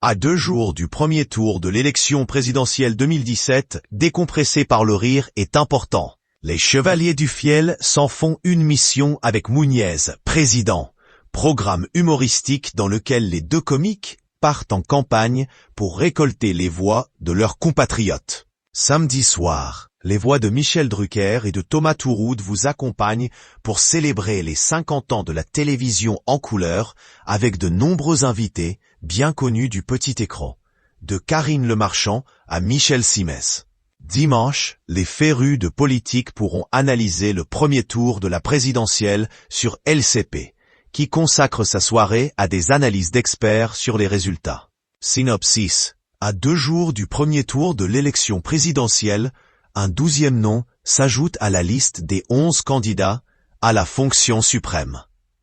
À 2 jours du premier tour de l'élection présidentielle 2017, décompressé par le rire est important. Les Chevaliers du Fiel s'en font une mission avec Mouniez, président. Programme humoristique dans lequel les deux comiques partent en campagne pour récolter les voix de leurs compatriotes. Samedi soir, les voix de Michel Drucker et de Thomas Touroud vous accompagnent pour célébrer les 50 ans de la télévision en couleur avec de nombreux invités bien connus du petit écran, de Karine Le Marchand à Michel Simès. Dimanche, les férus de politique pourront analyser le premier tour de la présidentielle sur LCP, qui consacre sa soirée à des analyses d'experts sur les résultats. Synopsis. À 2 jours du premier tour de l'élection présidentielle, un 12e nom s'ajoute à la liste des 11 candidats à la fonction suprême.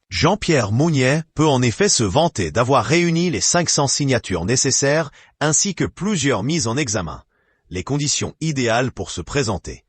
Jean-Pierre Mounier peut en effet se vanter d'avoir réuni les 500 signatures nécessaires ainsi que plusieurs mises en examen. Les conditions idéales pour se présenter.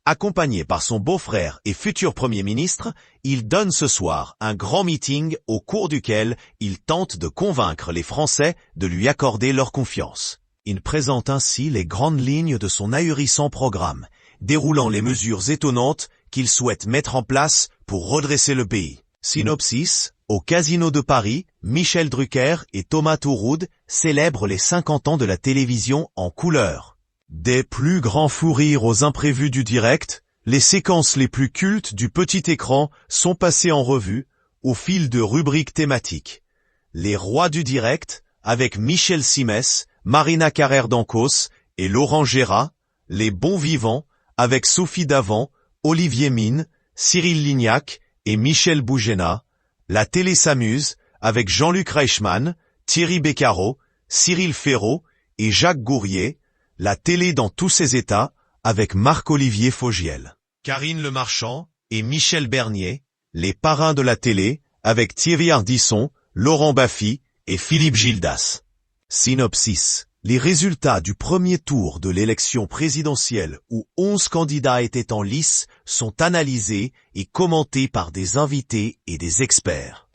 Accompagné par son beau-frère et futur Premier ministre, il donne ce soir un grand meeting au cours duquel il tente de convaincre les Français de lui accorder leur confiance. Il présente ainsi les grandes lignes de son ahurissant programme, déroulant les mesures étonnantes qu'il souhaite mettre en place pour redresser le pays. Synopsis. Au Casino de Paris, Michel Drucker et Thomas Touroud célèbrent les 50 ans de la télévision en couleur. Des plus grands fous rires aux imprévus du direct, les séquences les plus cultes du petit écran sont passées en revue au fil de rubriques thématiques. Les rois du direct, avec Michel Simès, Marina Carrère d'Ancos et Laurent Gérard, les bons vivants, avec Sophie Davant, Olivier Mine, Cyril Lignac et Michel Bougena, la télé s'amuse, avec Jean-Luc Reichmann, Thierry Beccaro, Cyril Ferraud et Jacques Gourrier, la télé dans tous ses états, avec Marc-Olivier Fogiel. Karine Le Marchand et Michel Bernier, les parrains de la télé, avec Thierry Ardisson, Laurent Baffy et Philippe Gildas. Synopsis. Les résultats du premier tour de l'élection présidentielle où 11 candidats étaient en lice sont analysés et commentés par des invités et des experts.